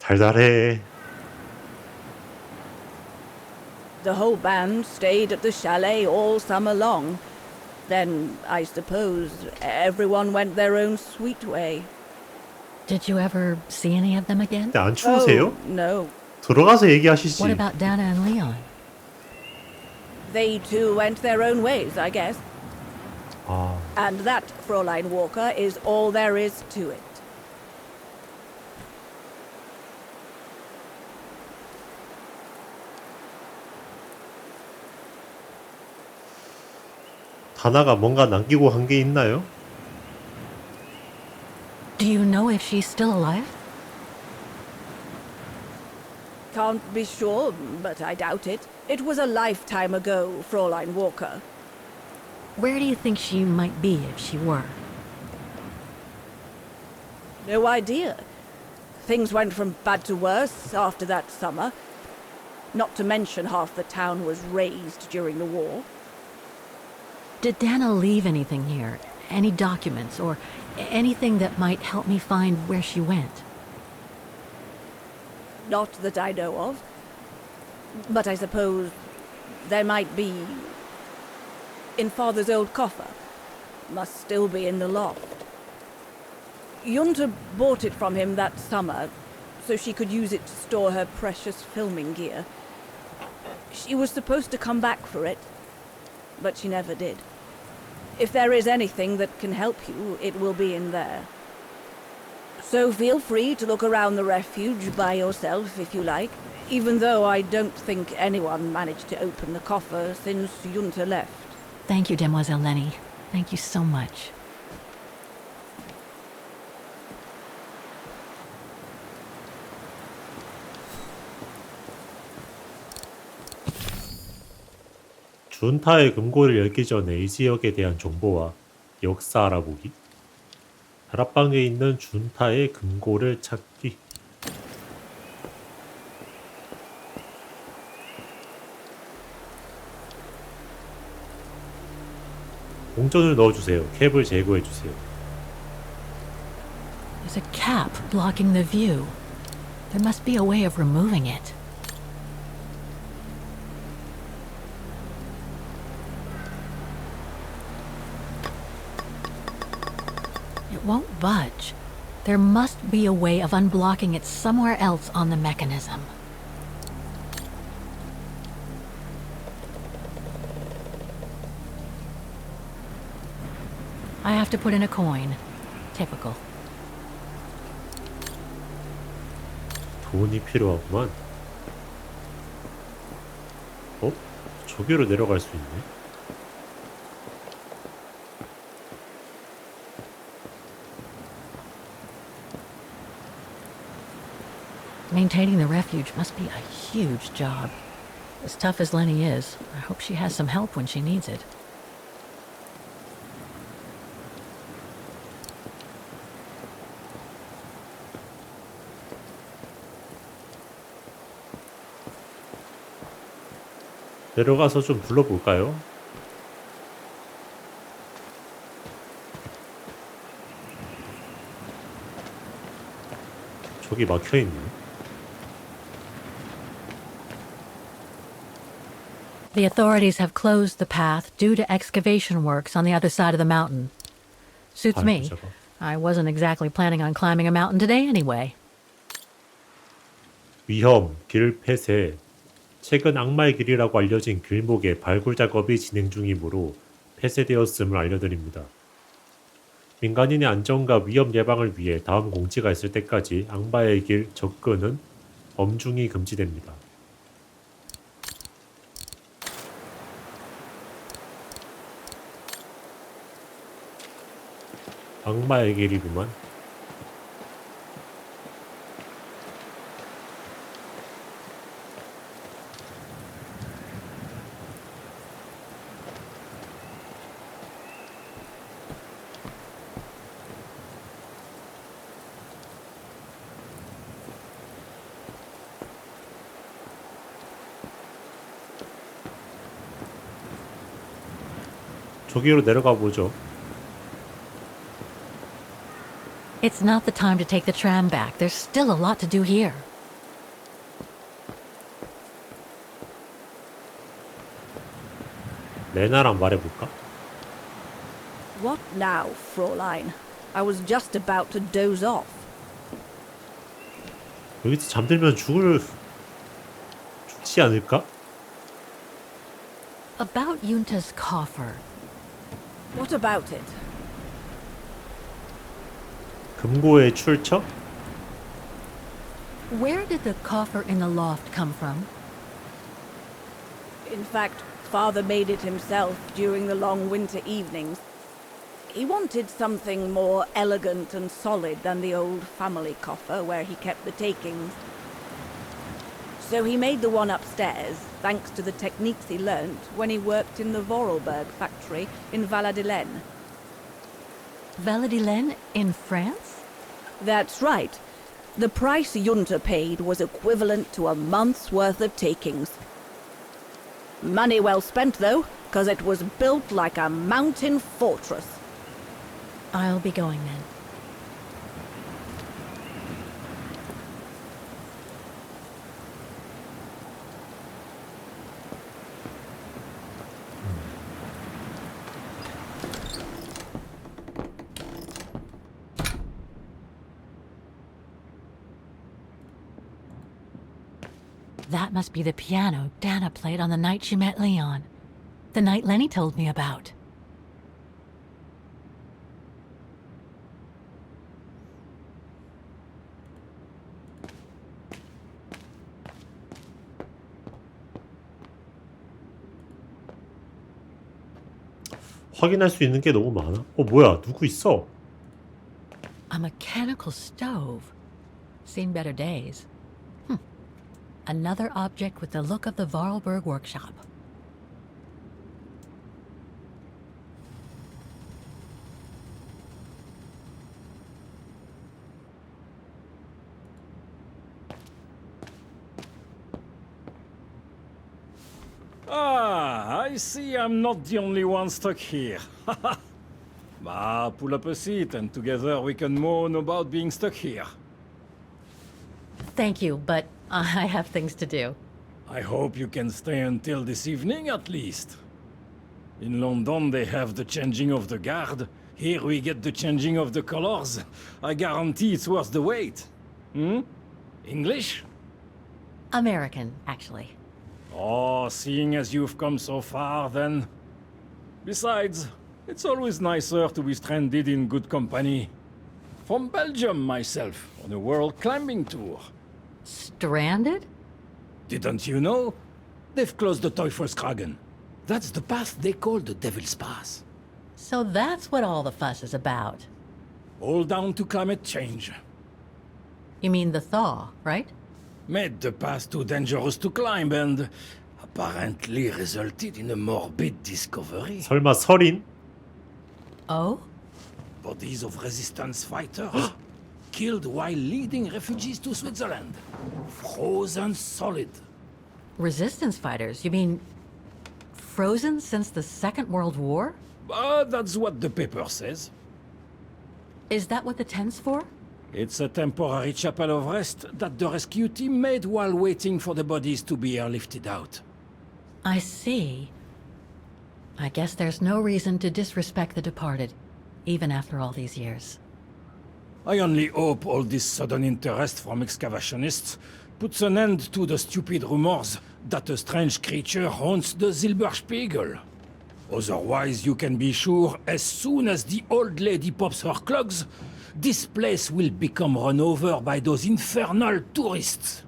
달달해. The whole band stayed at the chalet all summer long. Then, I suppose, everyone went their own sweet way. Did you ever see any of them again? 근데 안 추우세요? Oh, no. 들어가서 얘기하시지. What about Dana and Leon? They too went their own ways, I guess. 아, And that, Fräulein Walker, is all there is to it. 다나가 뭔가 남기고 한 게 있나요? Do you know if she's still alive? Can't be sure, but I doubt it. It was a lifetime ago, Fräulein Walker. Where do you think she might be if she were? No idea. Things went from bad to worse after that summer. Not to mention half the town was razed during the war. Did Dana leave anything here? Any documents or anything that might help me find where she went? Not that I know of. But I suppose there might be in Father's old coffer. Must still be in the loft. Junta bought it from him that summer, so she could use it to store her precious filming gear. She was supposed to come back for it, but she never did. If there is anything that can help you, it will be in there. So feel free to look around the refuge by yourself if you like, even though I don't think anyone managed to open the coffer since Junta left. Thank you, Demoiselle Lenny. Thank you so much. 준타의 금고를 열기 전에 이 지역에 대한 정보와 역사 알아보기. 다락방에 있는 준타의 금고를 찾기. 공전을 넣어주세요. 캡을 제거해주세요. There's a cap blocking the view. There must be a way of removing it. It won't budge. There must be a way of unblocking it somewhere else on the mechanism. I have to put in a coin. Typical. 돈이 필요하구만. 어? 저기로 내려갈 수 있네. Maintaining the refuge must be a huge job. As tough as Lenny is, I hope she has some help when she needs it. 내려가서 좀 불러볼까요? 저기 막혀있네. The authorities have closed the path due to excavation works on the other side of the mountain. Suits 아이고, me. 저거. I wasn't exactly planning on climbing a mountain today anyway. 위험, 길 폐쇄. 최근 악마의 길이라고 알려진 길목에 발굴 작업이 진행 중이므로 폐쇄되었음을 알려드립니다. 민간인의 안전과 위험 예방을 위해 다음 공지가 있을 때까지 악마의 길 접근은 엄중히 금지됩니다. 악마의 길이구만. 저기로 내려가 보죠. It's not the time to take the tram back. There's still a lot to do here. 레나랑 말해볼까? What now, Fräulein? I was just about to doze off. 여기서 잠들면 죽지 않을까? About Yunta's coffer. What about it? 금고의 출처? Where did the coffer in the loft come from? In fact, Father made it himself during the long winter evenings. He wanted something more elegant and solid than the old family coffer where he kept the takings. So he made the one upstairs, thanks to the techniques he learnt when he worked in the Vorarlberg factory in Valladolid. Valladolid in France? That's right. The price Junta paid was equivalent to a month's worth of takings. Money well spent, though, because it was built like a mountain fortress. I'll be going then. That must be the piano Dana played on the night she met Leon. The night Lenny told me about. 확인할 수 있는 게 너무 많아. 뭐야, 누구 있어? A mechanical stove. Seen better days. Another object with the look of the Vorarlberg workshop. Ah, I see I'm not the only one stuck here. Bah, pull up a seat and together we can moan about being stuck here. Thank you, but I have things to do. I hope you can stay until this evening at least. In London they have the changing of the guard. Here we get the changing of the colors. I guarantee it's worth the wait. English? American, actually. Oh, seeing as you've come so far, then. Besides, it's always nicer to be stranded in good company. From Belgium, myself, on a world climbing tour. Stranded? Didn't you know? They've closed the Teufelskragen. That's the path they call the Devil's Pass. So that's what all the fuss is about. All down to climate change. You mean the thaw, right? Made the path too dangerous to climb and apparently resulted in a morbid discovery. 설마 설인? Oh? Bodies of resistance fighters killed while leading refugees to Switzerland. Frozen solid. Resistance fighters? You mean frozen since the Second World War? That's what the paper says. Is that what the tent's for? It's a temporary chapel of rest that the rescue team made while waiting for the bodies to be airlifted out. I see. I guess there's no reason to disrespect the departed, even after all these years. I only hope all this sudden interest from excavationists puts an end to the stupid rumors that a strange creature haunts the Silberspiegel. Otherwise, you can be sure as soon as the old lady pops her clogs, this place will become run over by those infernal tourists.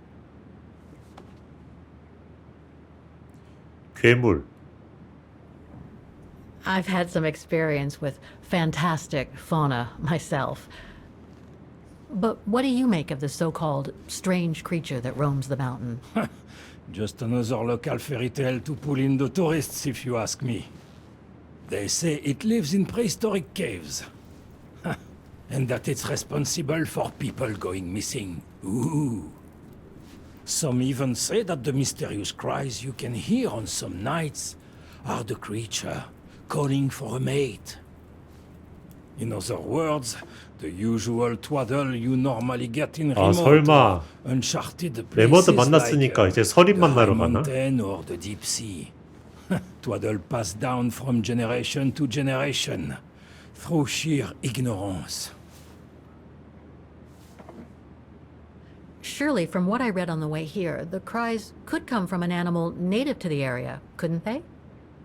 괴물. I've had some experience with fantastic fauna myself. But what do you make of the so-called strange creature that roams the mountain? Just another local fairy tale to pull in the tourists, if you ask me. They say it lives in prehistoric caves. And that it's responsible for people going missing. Ooh. Some even say that the mysterious cries you can hear on some nights are the creature calling for a mate. In other words, the usual twaddle you normally get in remote 설마 uncharted 레머드 places 만났으니까 like 이제 서린 the 만나러 high 가나? mountain or the deep sea. Twaddle passed down from generation to generation, through sheer ignorance. Surely, from what I read on the way here, the cries could come from an animal native to the area, couldn't they?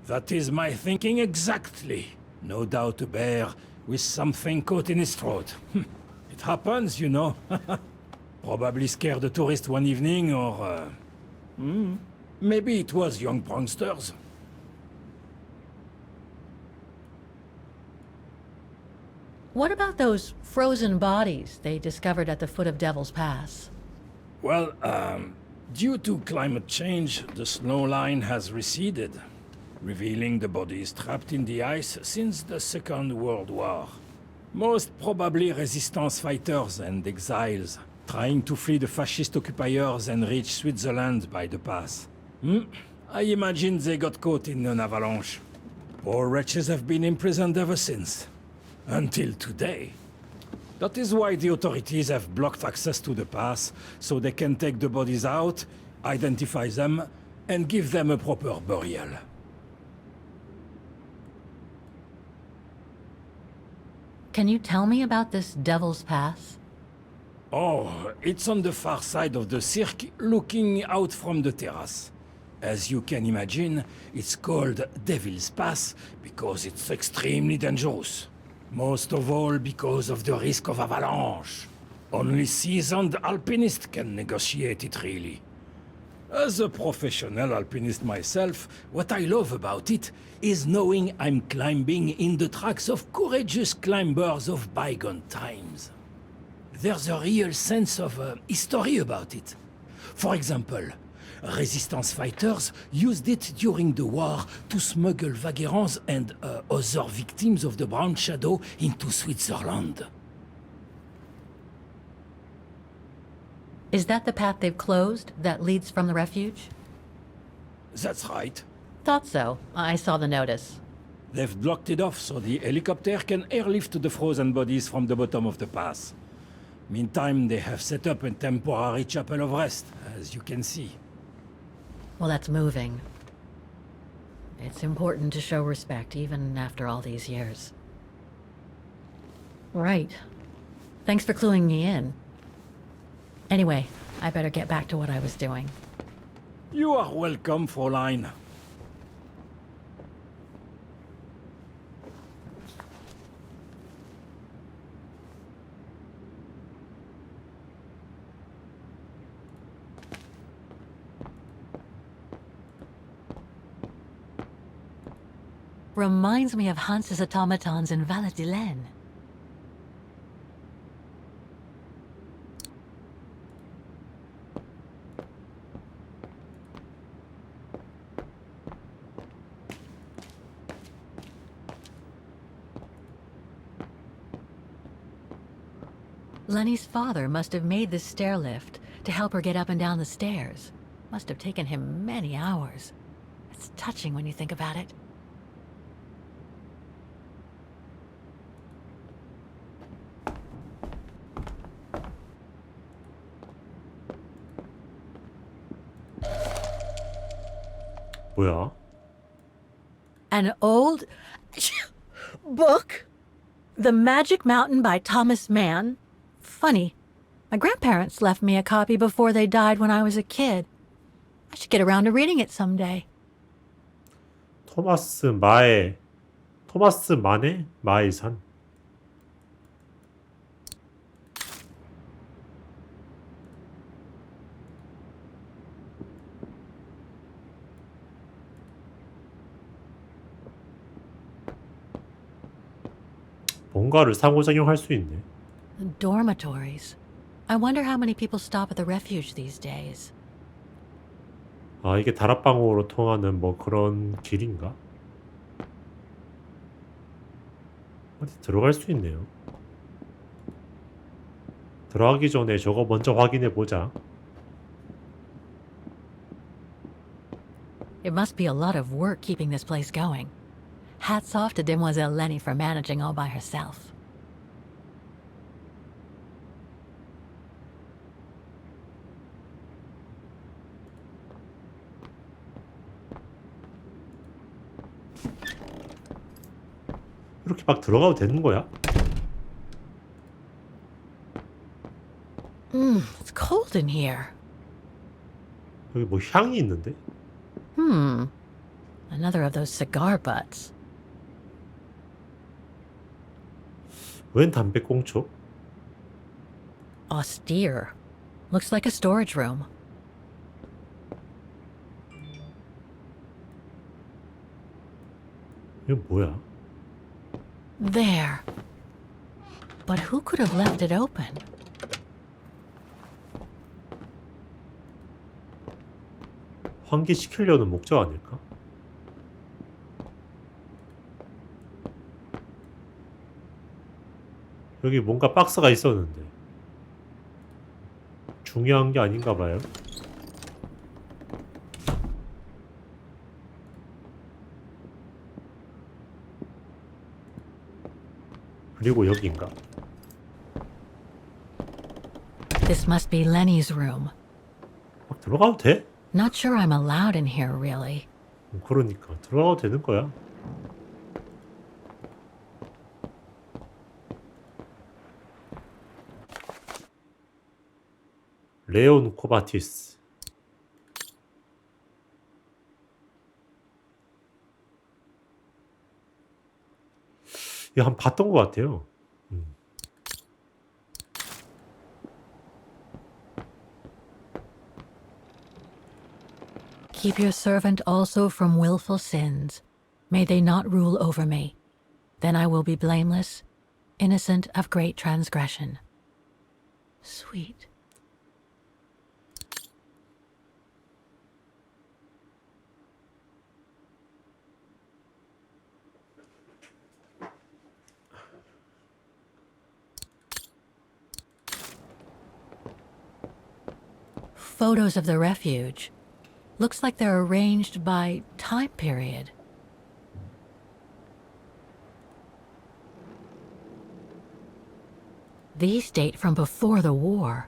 That is my thinking exactly. No doubt a bear with something caught in his throat. It happens, you know. Probably scared a tourist one evening, or... maybe it was young pranksters. What about those frozen bodies they discovered at the foot of Devil's Pass? Well, due to climate change, the snow line has receded, revealing the bodies trapped in the ice since the Second World War. Most probably resistance fighters and exiles, trying to flee the fascist occupiers and reach Switzerland by the pass. I imagine they got caught in an avalanche. Poor wretches have been imprisoned ever since. Until today. That is why the authorities have blocked access to the pass, so they can take the bodies out, identify them, and give them a proper burial. Can you tell me about this Devil's Pass? Oh, it's on the far side of the cirque, looking out from the terrace. As you can imagine, it's called Devil's Pass because it's extremely dangerous. Most of all because of the risk of avalanche. Only seasoned alpinists can negotiate it, really. As a professional alpinist myself, what I love about it is knowing I'm climbing in the tracks of courageous climbers of bygone times. There's a real sense of history about it. For example, resistance fighters used it during the war to smuggle vagrants and other victims of the Brown Shadow into Switzerland. Is that the path they've closed that leads from the refuge? That's right. Thought so. I saw the notice. They've blocked it off so the helicopter can airlift the frozen bodies from the bottom of the pass. Meantime, they have set up a temporary chapel of rest, as you can see. Well, that's moving. It's important to show respect, even after all these years. Right. Thanks for cluing me in. Anyway, I better get back to what I was doing. You are welcome, Fräulein. Reminds me of Hans's automatons in Valladolid. Lenny's father must have made this stair lift to help her get up and down the stairs. Must have taken him many hours. It's touching when you think about it. 뭐야? An old book? The Magic Mountain by Thomas Mann? Funny. My grandparents left me a copy before they died when I was a kid. I should get around to reading it someday. 토마스 만의 마의 산. 뭔가를 상호작용할 수 있네. Dormitories. I wonder how many people stop at the refuge these days. 아, 이게 다락방으로 통하는 뭐 그런 길인가? 어디 들어갈 수 있네요. 들어가기 전에 저거 먼저 확인해 보자. It must be a lot of work keeping this place going. Hats off to Demoiselle Lenny for managing all by herself. 이렇게 막 들어가도 되는 거야? It's cold in here. 여기 뭐 향이 있는데? Another of those cigar butts. 웬 담배꽁초? Austere. Looks like a storage room. 이건 뭐야? There. But who could have left it open? 환기시키려는 목적 아닐까? 여기 뭔가 박스가 있었는데 중요한 게 아닌가 봐요. 그리고 여기인가? This must be Lenny's room. 막 들어가도 돼? Not sure I'm allowed in here, really. 그러니까 들어가도 되는 거야. 레온 코바티스. 이거 한 번 봤던 것 같아요. Keep your servant also from willful sins. May they not rule over me. Then I will be blameless, innocent of great transgression. Sweet. Photos of the refuge. Looks like they're arranged by time period. These date from before the war.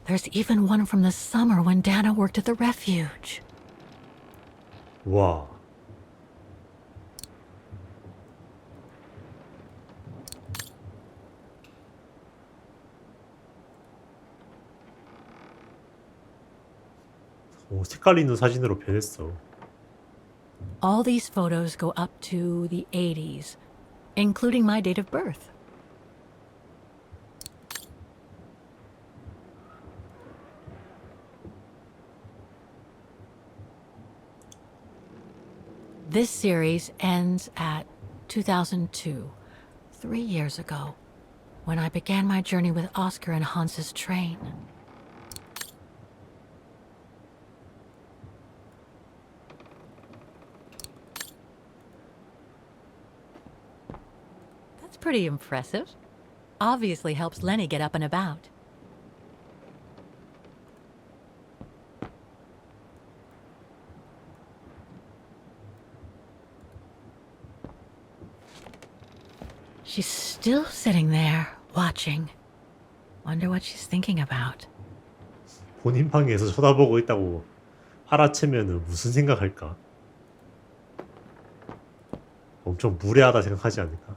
There's even one from the summer when Dana worked at the refuge. 와. 오, 색깔 있는 사진으로 변했어. All these photos go up to the 80s, including my date of birth. This series ends at 2002, 3 years ago, when I began my journey with Oscar and Hans's train. That's pretty impressive. Obviously helps Lenny get up and about. She's still sitting there, watching. Wonder what she's thinking about. 본인 방에서 쳐다보고 있다고 알아채면은 무슨 생각할까? 엄청 무례하다 생각하지 않을까?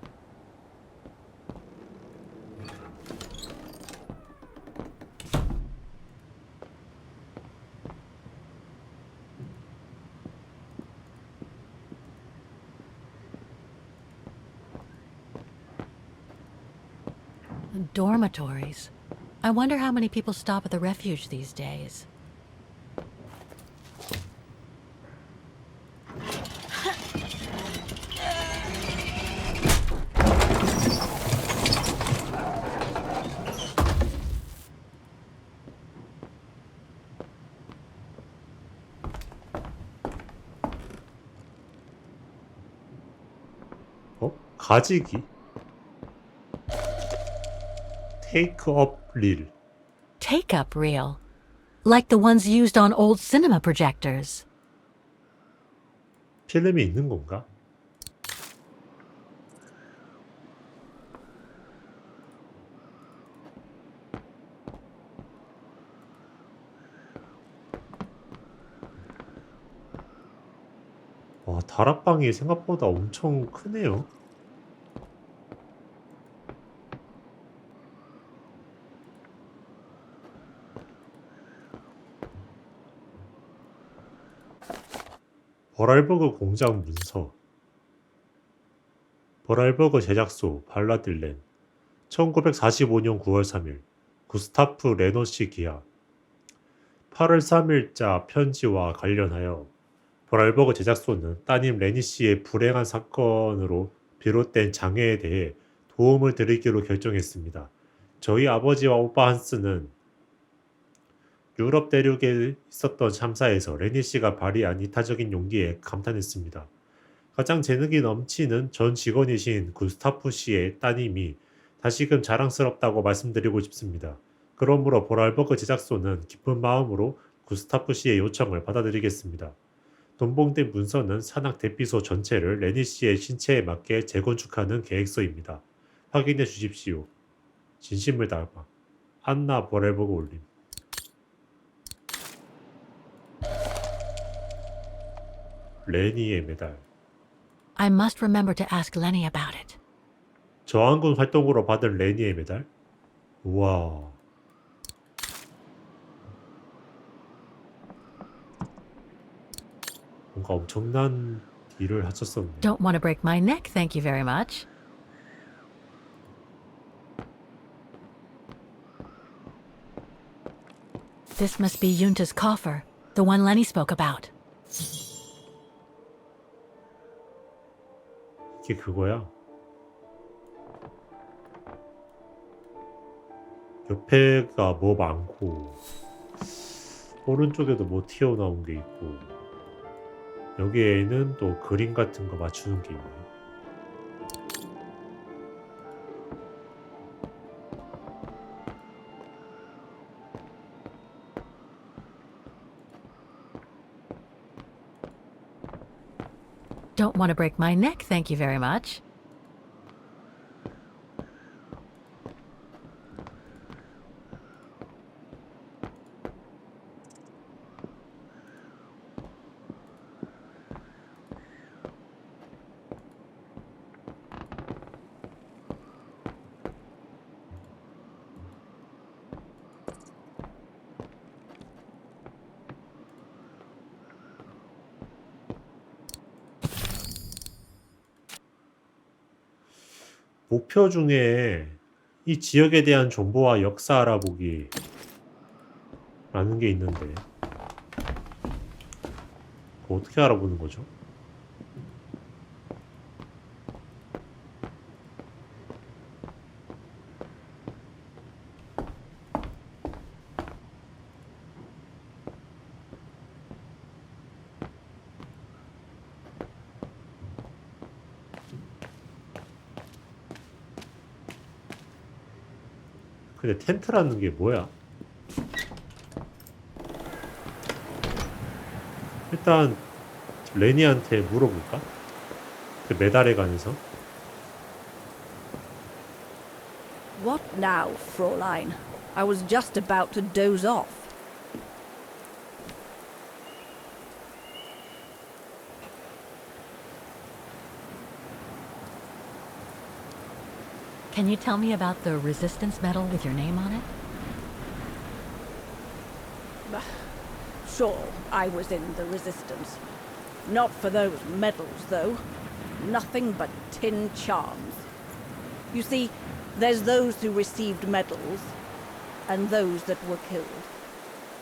Dormitories. I wonder how many people stop at the refuge these days. 어? 가지기? 테이크 업 릴. Take-up reel. Like the ones used on old cinema projectors. 필름이 있는 건가? 와, 다락방이 생각보다 엄청 크네요. 버랄버그 공장 문서. 버랄버그 제작소 발라딜렌 1945년 9월 3일 구스타프 레노시 기하 8월 3일자 편지와 관련하여 버랄버그 제작소는 따님 레니 씨의 불행한 사건으로 비롯된 장애에 대해 도움을 드리기로 결정했습니다. 저희 아버지와 오빠 한스는 유럽 대륙에 있었던 참사에서 레니 씨가 발휘한 이타적인 용기에 감탄했습니다. 가장 재능이 넘치는 전 직원이신 구스타프 씨의 따님이 다시금 자랑스럽다고 말씀드리고 싶습니다. 그러므로 보랄버그 제작소는 기쁜 마음으로 구스타프 씨의 요청을 받아들이겠습니다. 돈봉된 문서는 산악 대피소 전체를 레니 씨의 신체에 맞게 재건축하는 계획서입니다. 확인해 주십시오. 진심을 담아 안나 보랄버그 올림. 레니의 메달. I must remember to ask Lenny about it. 저항군 활동으로 받은 레니의 메달? 우와. 뭔가 엄청난 일을 하셨었네. Don't want to break my neck, thank you very much. This must be Yunta's coffer, the one Lenny spoke about. 이게 그거야? 옆에가 뭐 많고 오른쪽에도 뭐 튀어나온 게 있고 여기에는 또 그림 같은 거 맞추는 게 있네. Don't want to break my neck, thank you very much. 목표 중에 이 지역에 대한 정보와 역사 알아보기 라는 게 있는데 그거 어떻게 알아보는 거죠? 근데 텐트라는 게 뭐야? 일단 레니한테 물어볼까? 그 메달에 관해서. What now, Fräulein? I was just about to doze off. Can you tell me about the resistance medal with your name on it? Sure, I was in the Resistance. Not for those medals, though. Nothing but tin charms. You see, there's those who received medals, and those that were killed.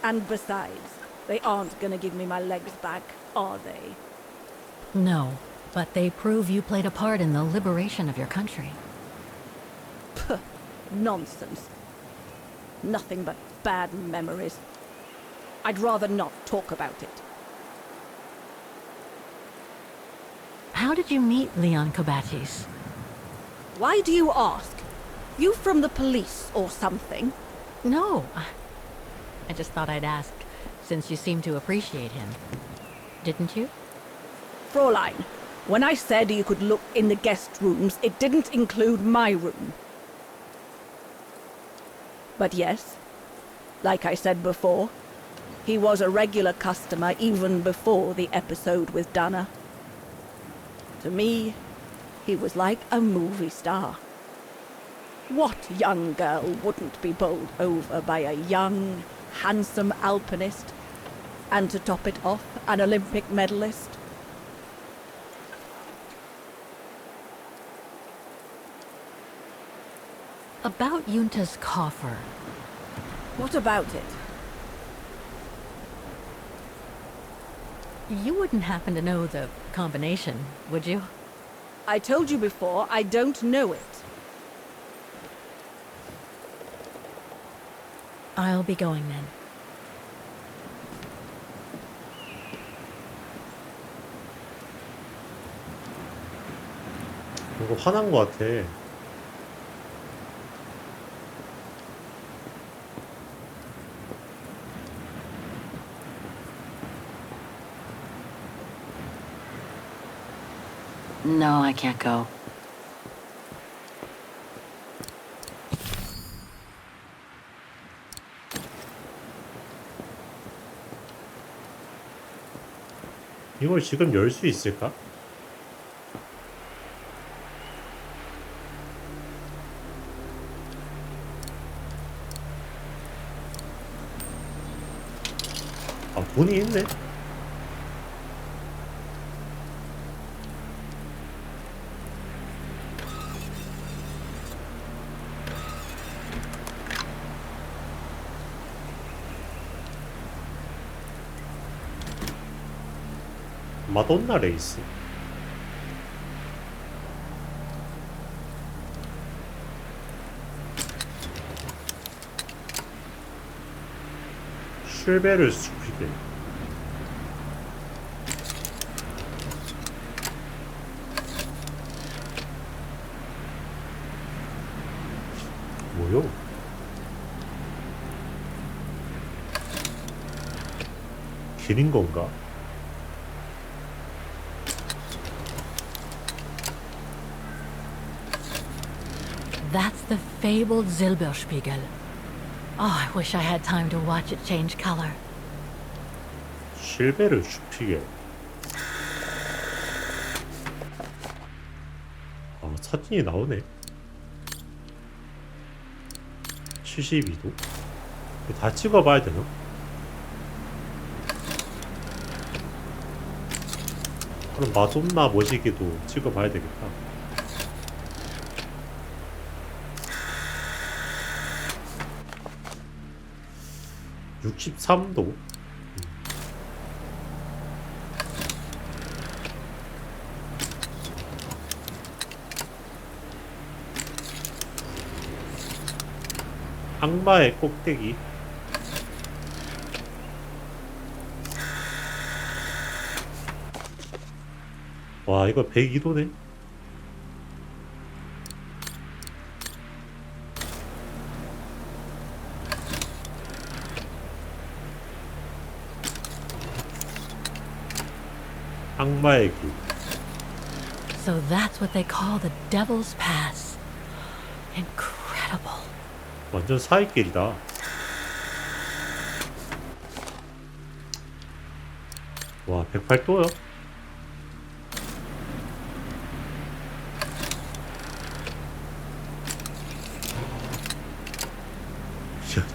And besides, they aren't gonna give me my legs back, are they? No, but they prove you played a part in the liberation of your country. Puh, nonsense. Nothing but bad memories. I'd rather not talk about it. How did you meet Leon Kobatis? Why do you ask? You from the police or something? No, I just thought I'd ask, since you seem to appreciate him. Didn't you? Fräulein, when I said you could look in the guest rooms, it didn't include my room. But yes, like I said before, he was a regular customer even before the episode with Dana. To me, he was like a movie star. What young girl wouldn't be bowled over by a young, handsome alpinist? And to top it off, an Olympic medalist? About Yunta's coffer. What about it? You wouldn't happen to know the combination, would you? I told you before, I don't know it. I'll be going then. 뭔가 화난 것 같아. No, I can't go. 이걸 지금 열 수 있을까? 아, 돈이 있네? 마돈나 레이스. 슐베르 스피겔. 뭐요? 길인 건가? That's the fabled Silberspiegel. Oh, I wish I had time to watch it change color. 슐베르 슈피겔. 아, 사진이 나오네. 72도? 다 찍어봐야 되나? 그럼 마돈나 모시기도 찍어봐야 되겠다. 63도? 악마의 꼭대기. 와, 이거 102도네? 악마의 길. So that's what they call the Devil's Pass. Incredible. 완전 사이길이다. 와, 108도요?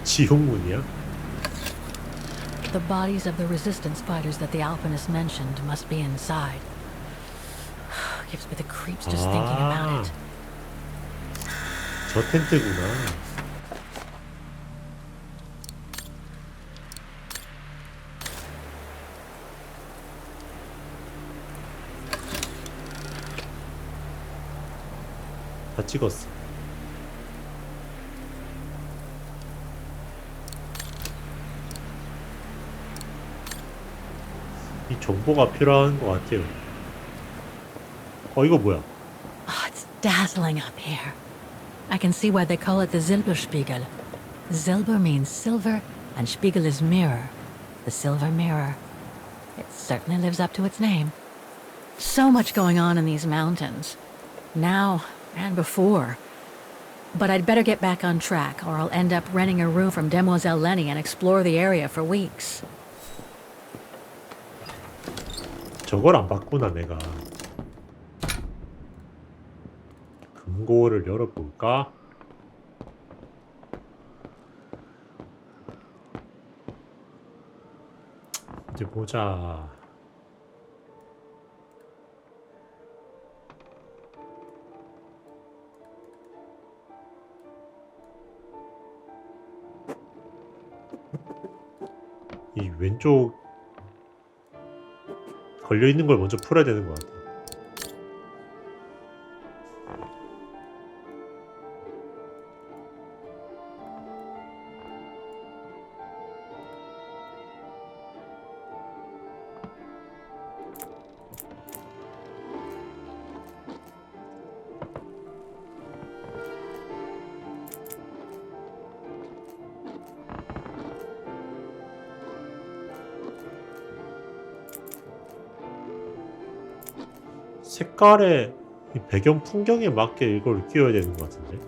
지옥문이야? The bodies of the resistance fighters that the Alpinists mentioned must be inside. Gives me the creeps just thinking about it. 저 텐트구나. 다 찍었어. 이 정보가 필요한 것 같아요. 이거 뭐야? Oh, it's dazzling up here. I can see why they call it the Silberspiegel. Silber means silver, and Spiegel is mirror. The silver mirror. It certainly lives up to its name. So much going on in these mountains. Now and before. But I'd better get back on track, or I'll end up renting a room from Demoiselle Lenny and explore the area for weeks. 저걸 안 봤구나, 내가. 금고를 열어볼까? 이제 보자. 이 왼쪽 걸려있는 걸 먼저 풀어야 되는 것 같아. 색깔의 이 배경 풍경에 맞게 이걸 끼워야 되는 것 같은데.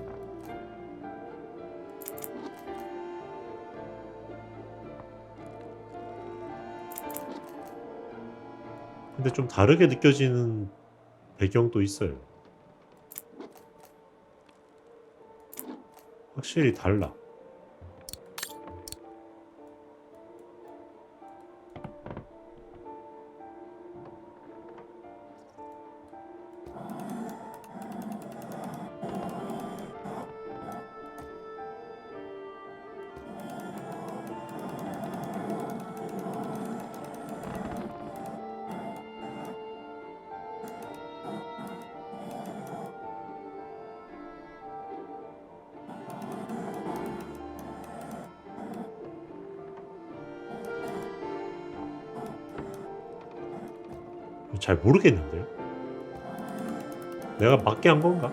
근데 좀 다르게 느껴지는 배경도 있어요. 확실히 달라. 잘 모르겠는데요? 내가 맞게 한 건가?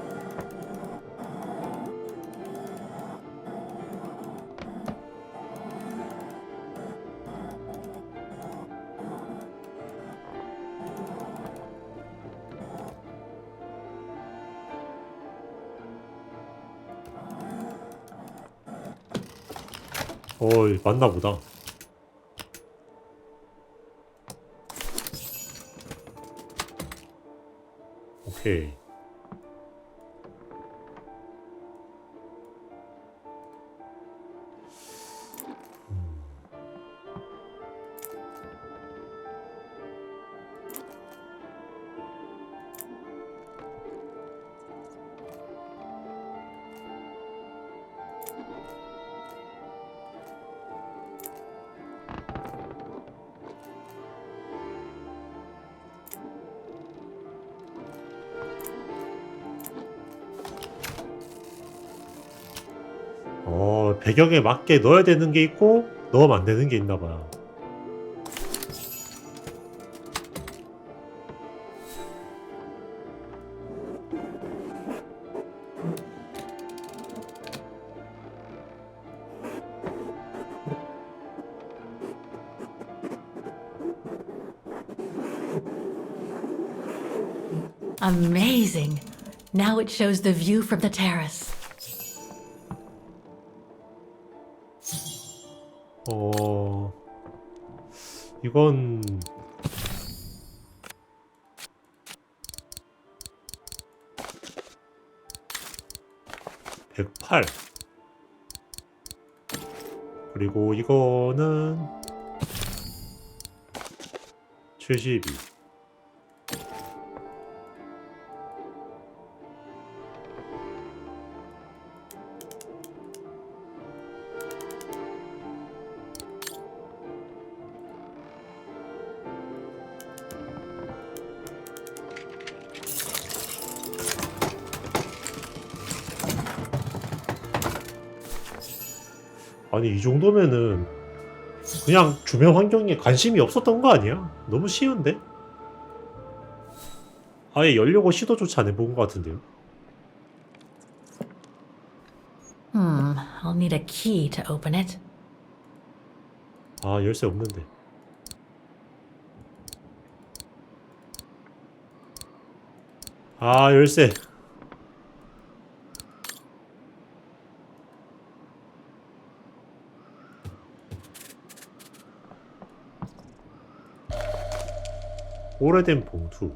맞나 보다. 오케이. 배경에 맞게 넣어야 되는 게 있고 넣으면 안 되는 게 있나 봐요. Amazing. Now it shows the view from the terrace. 이건 108. 그리고 이거는 72. 아니 이 정도면은 그냥 주변 환경에 관심이 없었던 거 아니야? 너무 쉬운데? 아예 열려고 시도조차 안 해본 것 같은데요? I'll need a key to open it. 아 열쇠 없는데. 아 열쇠. 오래된 봉투.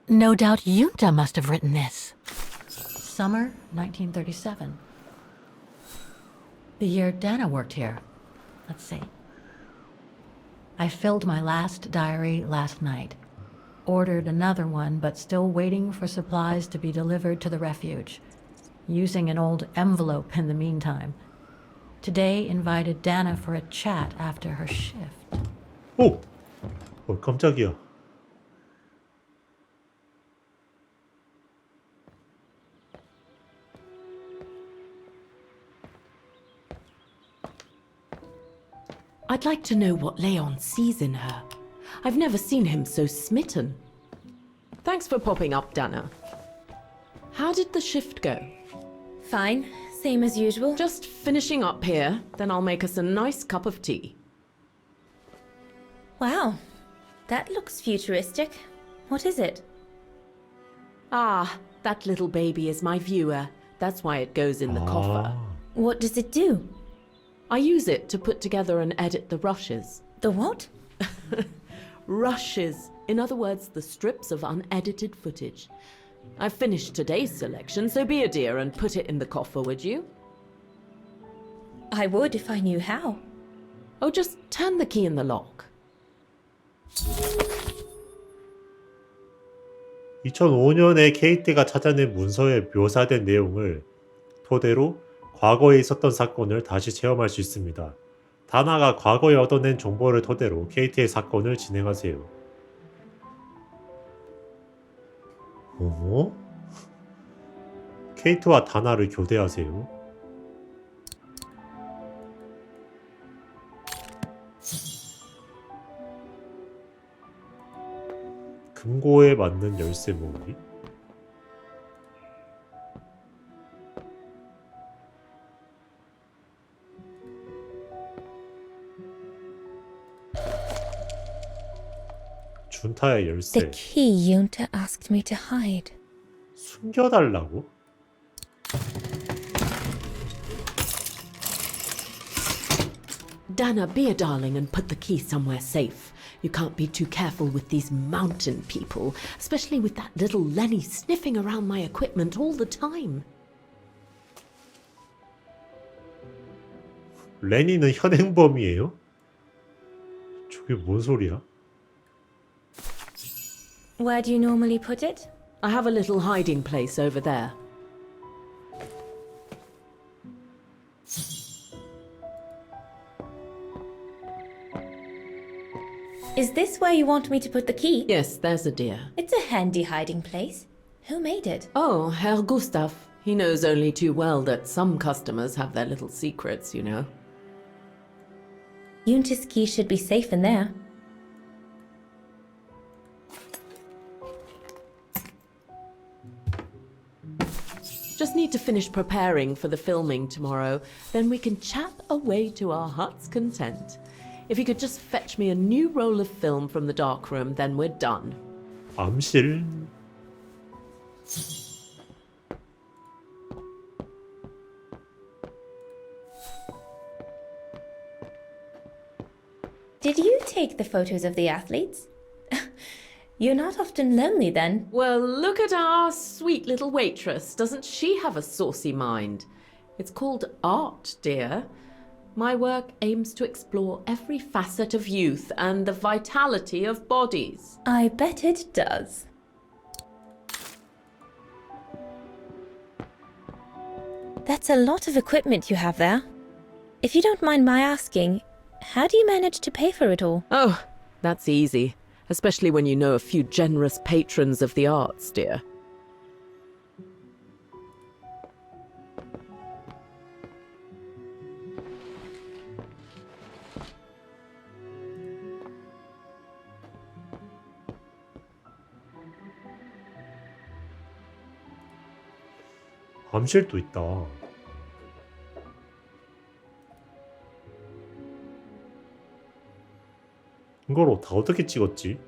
No doubt Yunta must have written this. Summer 1937. The year Dana worked here. Let's see. I filled my last diary last night. Ordered another one, but still waiting for supplies to be delivered to the refuge. Using an old envelope in the meantime. today invited Dana for a chat after her shift. 오! 깜짝이야. I'd like to know what Leon sees in her. I've never seen him so smitten. Thanks for popping up, Dana. How did the shift go? Fine, same as usual. Just finishing up here, then I'll make us a nice cup of tea. Wow, that looks futuristic. What is it? Ah, that little baby is my viewer. That's why it goes in the coffer. What does it do? I use it to put together and edit the rushes. The what? Rushes. In other words, the strips of unedited footage. I've finished today's selection, so be a dear and put it in the coffer, would you? I would if I knew how. Oh, just turn the key in the lock. 2005년에 케이트가 찾아낸 문서에 묘사된 내용을 토대로 과거에 있었던 사건을 다시 체험할 수 있습니다. 다나가 과거에 얻어낸 정보를 토대로 케이트의 사건을 진행하세요. 케이트와 다나를 교대하세요. 금고에 맞는 열쇠 모으기. 준타의 열쇠. The key Yunta asked me to hide. 숨겨달라고? Dana, be a darling and put the key somewhere safe. You can't be too careful with these mountain people, especially with that little Lenny sniffing around my equipment all the time. 레니는 현행범이에요? 저게 뭔 소리야? Where do you normally put it? I have a little hiding place over there. Is this where you want me to put the key? Yes, there's a dear. It's a handy hiding place. Who made it? Oh, Herr Gustav. He knows only too well that some customers have their little secrets, you know. Yunta's key should be safe in there. Just need to finish preparing for the filming tomorrow. Then we can chat away to our heart's content. If you could just fetch me a new roll of film from the darkroom, then we're done. 암실. Did you take the photos of the athletes? You're not often lonely then. Well, look at our sweet little waitress. Doesn't she have a saucy mind? It's called art, dear. My work aims to explore every facet of youth and the vitality of bodies. I bet it does. That's a lot of equipment you have there. If you don't mind my asking, how do you manage to pay for it all? Oh, that's easy. Especially when you know a few generous patrons of the arts, dear. 암실도 있다. 이걸 다 어떻게 찍었지?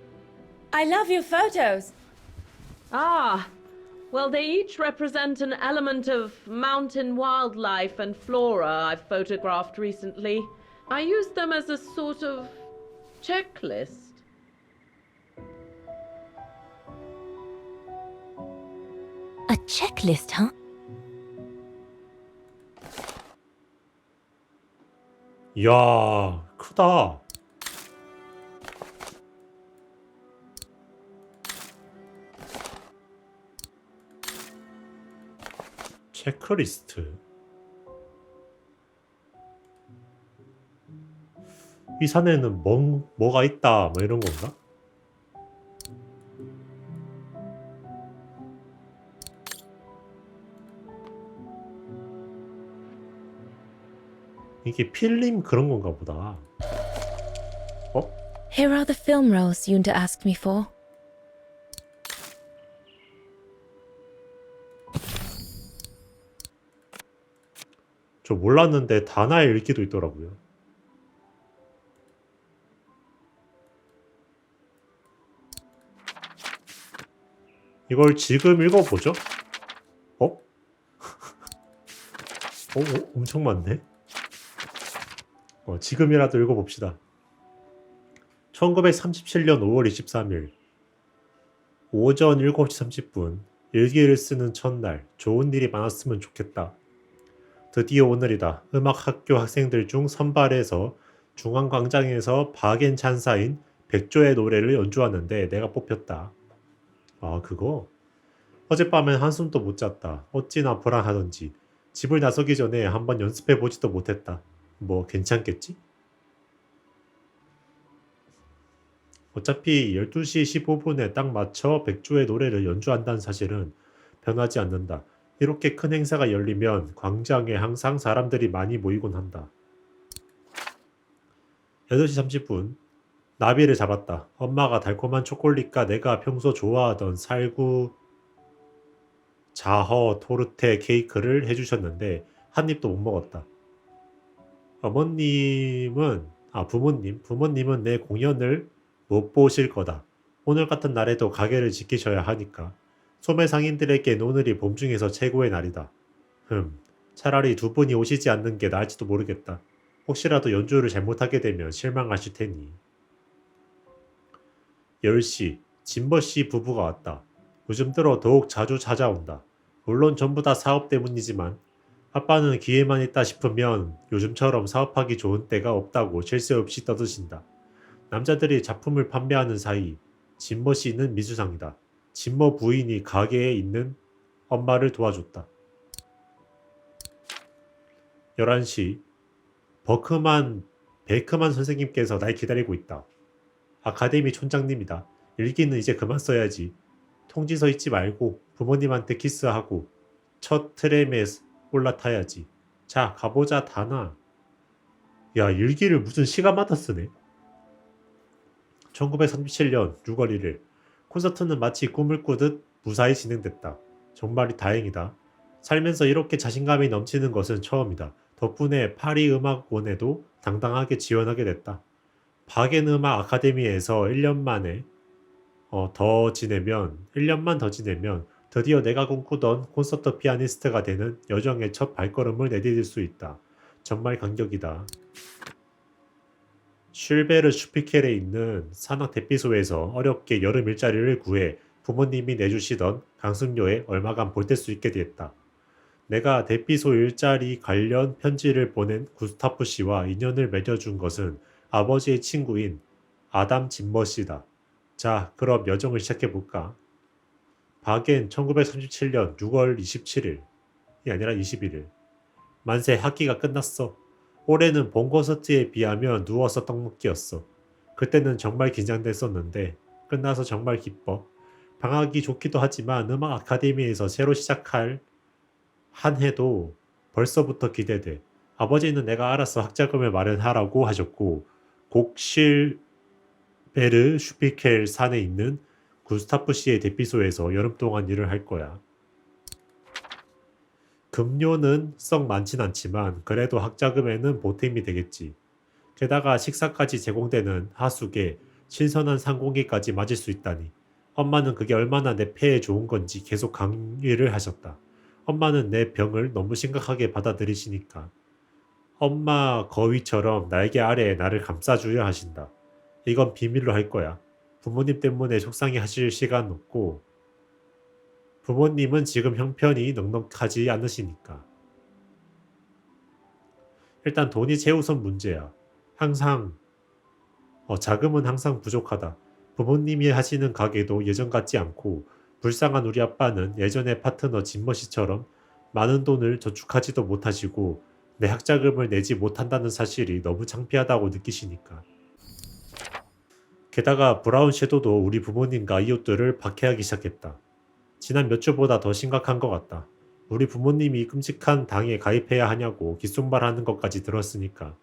I love your photos. Ah, well, they each represent an element of mountain wildlife and flora I've photographed recently. I use them as a sort of checklist. A checklist, huh? 이야, 크다. 체크리스트. 이 산에는 뭐가 있다 뭐 이런 건가? 이게 필름 그런 건가 보다. 어? Here are the film rolls you want to ask me for. 저 몰랐는데 다나의 일기도 있더라고요. 이걸 지금 읽어보죠? 어? 엄청 많네. 지금이라도 읽어봅시다. 1937년 5월 23일 오전 7시 30분 일기를 쓰는 첫날. 좋은 일이 많았으면 좋겠다. 드디어 오늘이다. 음악학교 학생들 중 선발해서 중앙광장에서 박엔 찬사인 백조의 노래를 연주하는데 내가 뽑혔다. 아, 그거? 어젯밤엔 한숨도 못 잤다. 어찌나 불안하던지. 집을 나서기 전에 한번 연습해보지도 못했다. 뭐 괜찮겠지? 어차피 12시 15분에 딱 맞춰 백조의 노래를 연주한다는 사실은 변하지 않는다. 이렇게 큰 행사가 열리면 광장에 항상 사람들이 많이 모이곤 한다. 8시 30분 나비를 잡았다. 엄마가 달콤한 초콜릿과 내가 평소 좋아하던 살구 자허 토르테 케이크를 해주셨는데 한 입도 못 먹었다. 부모님은 내 공연을 못 보실 거다. 오늘 같은 날에도 가게를 지키셔야 하니까. 소매 상인들에겐 오늘이 봄중에서 최고의 날이다. 차라리 두 분이 오시지 않는 게 나을지도 모르겠다. 혹시라도 연주를 잘못하게 되면 실망하실 테니. 10시, 진버씨 부부가 왔다. 요즘 들어 더욱 자주 찾아온다. 물론 전부 다 사업 때문이지만 아빠는 기회만 있다 싶으면 요즘처럼 사업하기 좋은 때가 없다고 쉴 새 없이 떠드신다. 남자들이 작품을 판매하는 사이 진머씨는 미수상이다. 진머 부인이 가게에 있는 엄마를 도와줬다. 11시 베크만 선생님께서 날 기다리고 있다. 아카데미 촌장님이다. 일기는 이제 그만 써야지. 통지서 잊지 말고 부모님한테 키스하고 첫 트램에 올라타야지. 자, 가보자 다나. 야, 일기를 무슨 시간마다 쓰네. 1937년 6월 1일 콘서트는 마치 꿈을 꾸듯 무사히 진행됐다. 정말 다행이다. 살면서 이렇게 자신감이 넘치는 것은 처음이다. 덕분에 파리 음악원에도 당당하게 지원하게 됐다. 바겐 음악 아카데미에서 1년만 더 지내면 드디어 내가 꿈꾸던 콘서트 피아니스트가 되는 여정의 첫 발걸음을 내디딜 수 있다. 정말 감격이다. 슐베르 슈피켈에 있는 산악 대피소에서 어렵게 여름 일자리를 구해 부모님이 내주시던 강습료에 얼마간 보탤 수 있게 됐다. 내가 대피소 일자리 관련 편지를 보낸 구스타프 씨와 인연을 맺어준 것은 아버지의 친구인 아담 진머 씨다. 자, 그럼 여정을 시작해볼까? 바겐 1937년 6월 27일이 아니라 21일. 만세 학기가 끝났어. 올해는 본 콘서트에 비하면 누워서 떡 먹기였어. 그때는 정말 긴장됐었는데 끝나서 정말 기뻐. 방학이 좋기도 하지만 음악 아카데미에서 새로 시작할 한 해도 벌써부터 기대돼. 아버지는 내가 알아서 학자금을 마련하라고 하셨고 곡실베르 슈피켈 산에 있는 구스타프 씨의 대피소에서 여름 동안 일을 할 거야. 급료는 썩 많진 않지만 그래도 학자금에는 보탬이 되겠지. 게다가 식사까지 제공되는 하숙에 신선한 상공기까지 맞을 수 있다니. 엄마는 그게 얼마나 내 폐에 좋은 건지 계속 강의를 하셨다. 엄마는 내 병을 너무 심각하게 받아들이시니까. 엄마 거위처럼 날개 아래에 나를 감싸주려 하신다. 이건 비밀로 할 거야. 부모님 때문에 속상해 하실 시간 없고 부모님은 지금 형편이 넉넉하지 않으시니까. 일단 돈이 최우선 문제야. 자금은 항상 부족하다. 부모님이 하시는 가게도 예전 같지 않고 불쌍한 우리 아빠는 예전의 파트너 진머씨처럼 많은 돈을 저축하지도 못하시고 내 학자금을 내지 못한다는 사실이 너무 창피하다고 느끼시니까. 게다가 브라운 섀도도 우리 부모님과 이웃들을 박해하기 시작했다. 지난 몇 주보다 더 심각한 것 같다. 우리 부모님이 끔찍한 당에 가입해야 하냐고 귓속말하는 것까지 들었으니까.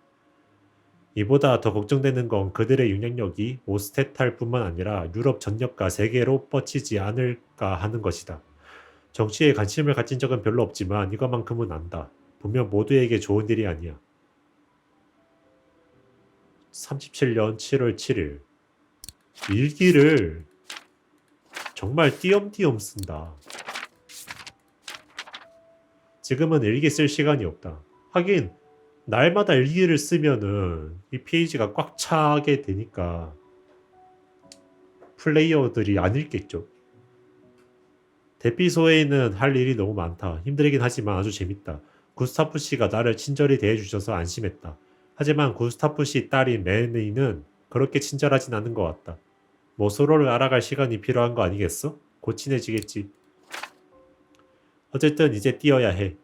이보다 더 걱정되는 건 그들의 영향력이 오스테탈뿐만 아니라 유럽 전역과 세계로 뻗치지 않을까 하는 것이다. 정치에 관심을 가진 적은 별로 없지만 이것만큼은 안다. 분명 모두에게 좋은 일이 아니야. 37년 7월 7일. 일기를 정말 띄엄띄엄 쓴다. 지금은 일기 쓸 시간이 없다. 하긴 날마다 일기를 쓰면은 이 페이지가 꽉 차게 되니까 플레이어들이 안 읽겠죠. 대피소에는 할 일이 너무 많다. 힘들긴 하지만 아주 재밌다. 구스타프 씨가 나를 친절히 대해주셔서 안심했다. 하지만 구스타프 씨 딸인 메니는 그렇게 친절하진 않은 것 같다. 뭐 서로를 알아갈 시간이 필요한 거 아니겠어? 곧 친해지겠지. 어쨌든 이제 뛰어야 해.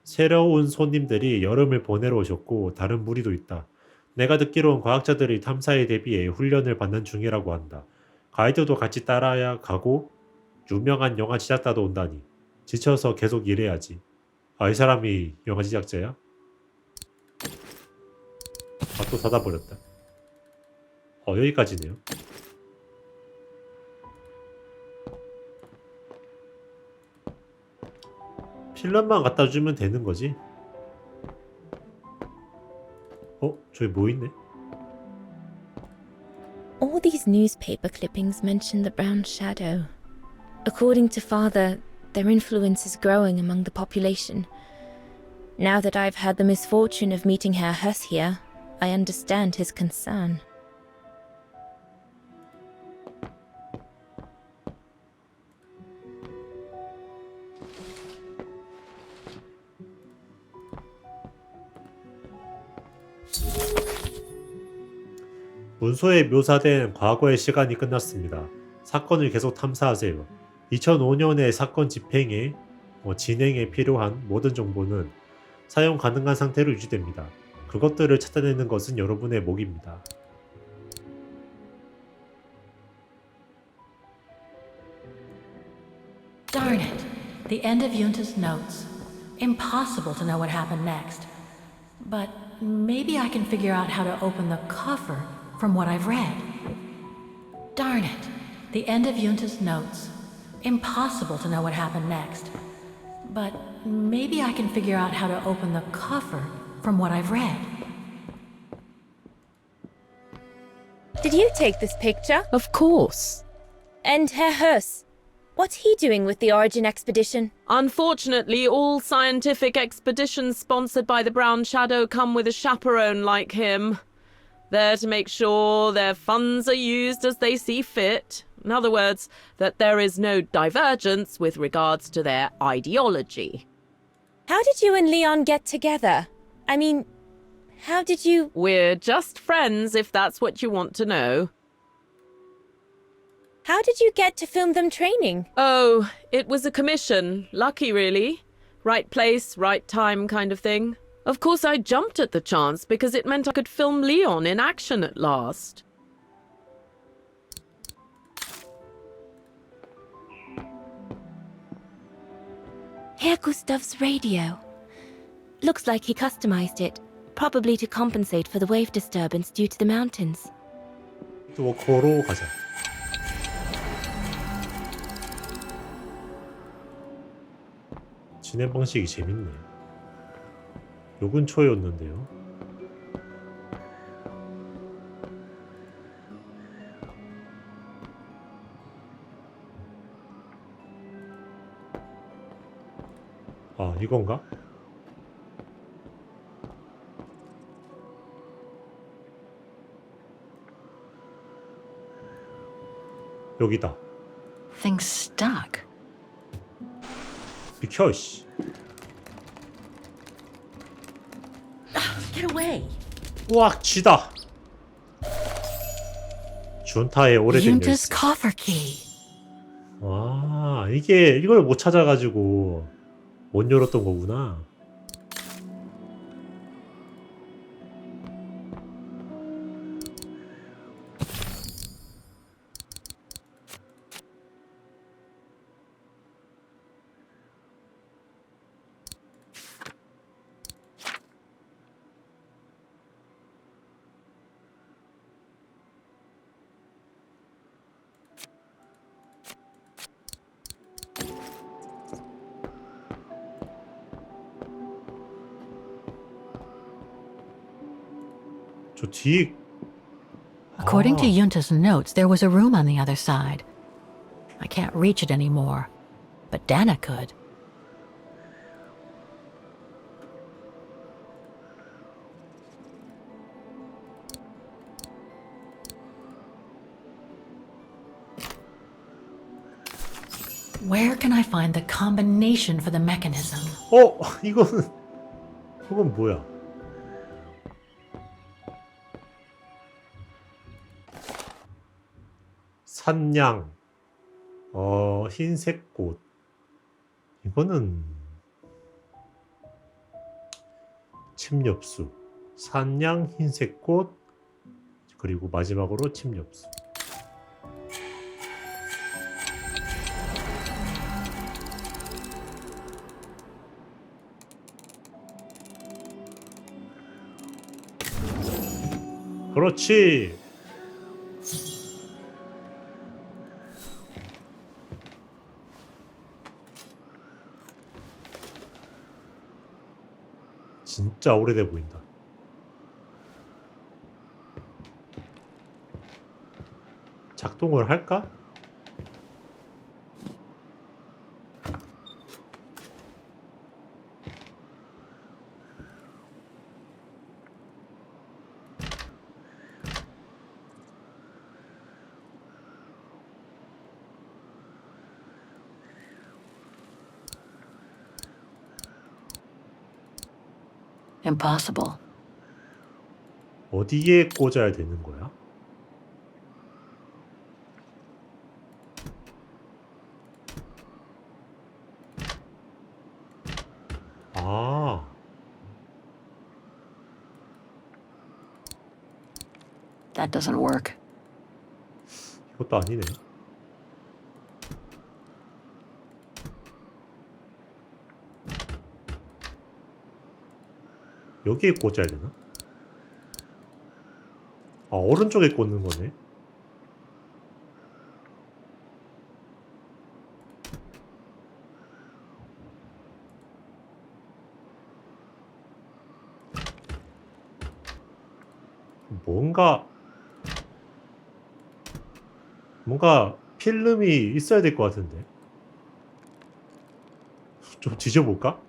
새로운 손님들이 여름을 보내러 오셨고 다른 무리도 있다. 내가 듣기론 과학자들이 탐사에 대비해 훈련을 받는 중이라고 한다. 가이드도 같이 따라야 가고 유명한 영화 제작자도 온다니. 지쳐서 계속 일해야지. 아, 이 사람이 영화 제작자야? 아, 또 닫아버렸다. 여기까지네요. 필름만 갖다 주면 되는 거지. 저기 뭐 있네? All these newspaper clippings mention the brown shadow. According to Father, their influence is growing among the population. Now that I've had the misfortune of meeting Herr Hess here, I understand his concern. 문서에 묘사된 과거의 시간이 끝났습니다. 사건을 계속 탐사하세요. 2005년의 사건 진행에 필요한 모든 정보는 사용 가능한 상태로 유지됩니다. 그것들을 찾아내는 것은 여러분의 몫입니다. Darn it. The end of Yunta's notes. Impossible to know what happened next. But maybe I can figure out how to open the coffer from what I've read. Darn it. The end of Yunta's notes. Impossible to know what happened next. But maybe I can figure out how to open the coffer from what I've read. Did you take this picture? Of course. And Herr Hess? What's he doing with the Origin expedition? Unfortunately, all scientific expeditions sponsored by the Brown Shadow come with a chaperone like him. There to make sure their funds are used as they see fit. In other words, that there is no divergence with regards to their ideology. How did you and Leon get together? I mean, how did you... We're just friends, if that's what you want to know. How did you get to film them training? Oh, it was a commission. Lucky, really. Right place, right time kind of thing. Of course, I jumped at the chance because it meant I could film Leon in action at last. Herr Gustav's radio. Looks like he customized it, probably to compensate for the wave disturbance due to the mountains. 또 걸어 가자. 진행 방식이 재밌네. 요 근처였는데요. 아, 이건가? 여기다. Things stuck. 비켜, 씨. Get away. 우악, 쥐다. 준타의 오래된 Yunta's 열쇠. coffer key. 와, 이걸 못 찾아가지고 못 열었던 거구나. 저 뒤에 According to 아, Yunta's notes, there was a room on the other side. I can't reach it anymore, but Dana could. Where can I find the combination for the mechanism? 이건 뭐야? 산양, 흰색 꽃. 이거는 침엽수. 산양, 흰색 꽃, 그리고 마지막으로 침엽수. 그렇지. 진짜 오래돼 보인다. 작동을 할까? Impossible. 어디에 꽂아야 되는 거야? 아, That doesn't work. 이것도 아니네. 여기에 꽂아야 되나? 아, 오른쪽에 꽂는 거네. 뭔가 필름이 있어야 될 것 같은데. 좀 뒤져볼까?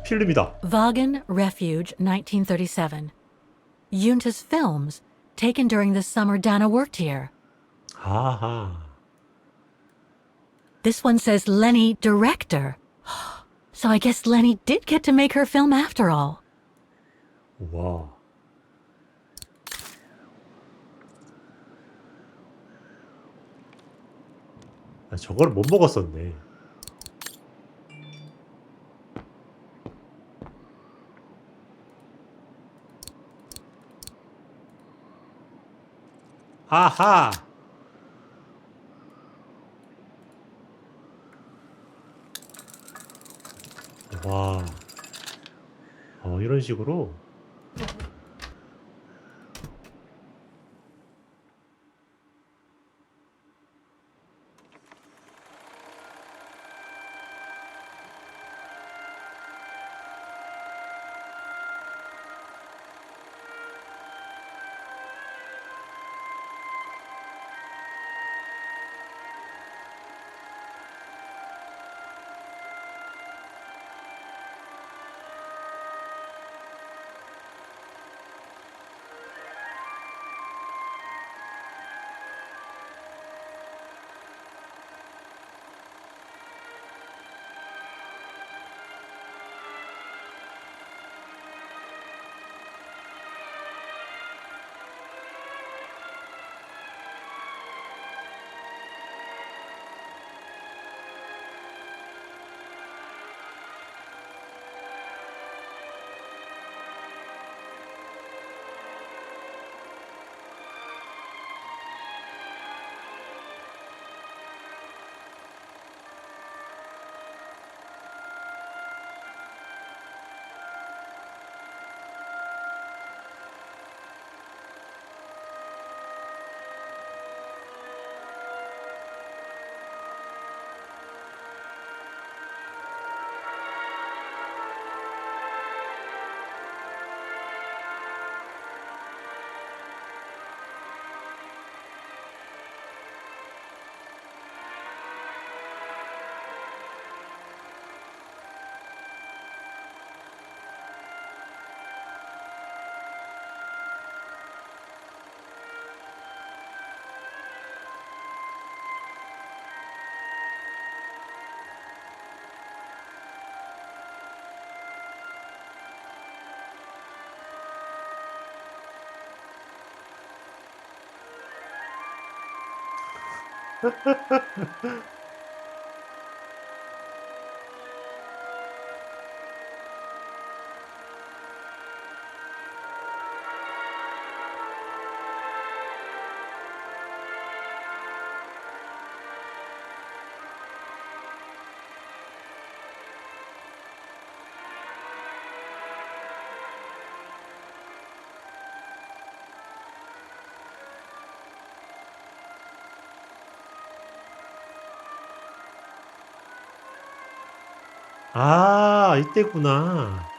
필름이다. Vaughan Refuge, 1937. Yunta's films, taken during the summer Dana worked here. 아하. This one says Lenny, director. So I guess Lenny did get to make her film after all. 와. 아, 저걸 못 먹었었네. 아하. 와. 이런 식으로. 아, 이때구나.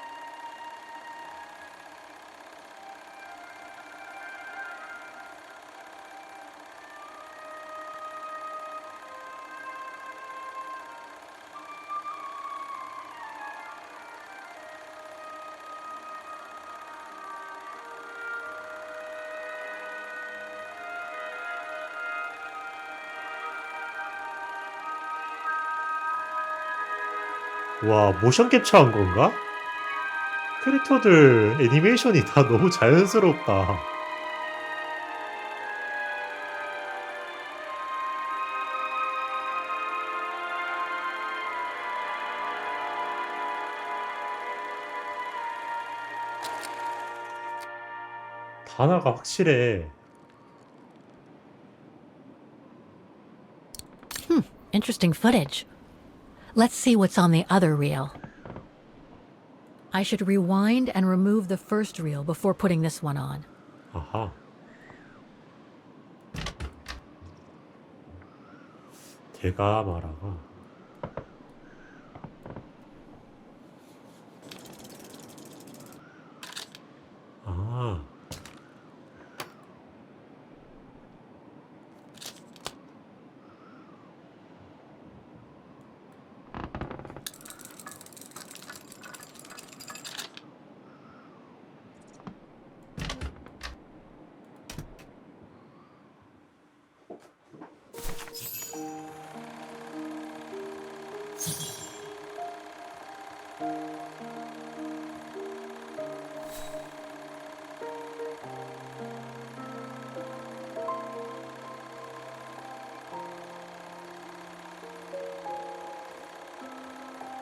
와, 모션 캡처한 건가? 캐릭터들 애니메이션이 다 너무 자연스럽다. 단어가 확실해. Interesting footage. Let's see what's on the other reel. I should rewind and remove the first reel before putting this one on. 아하. 대가 마라가. 아.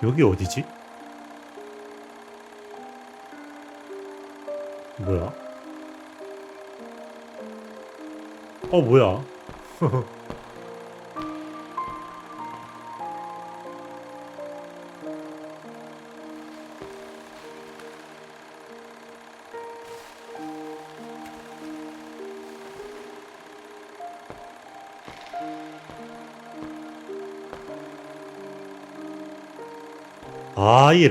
여기 어디지? 뭐야? 뭐야? 아, 이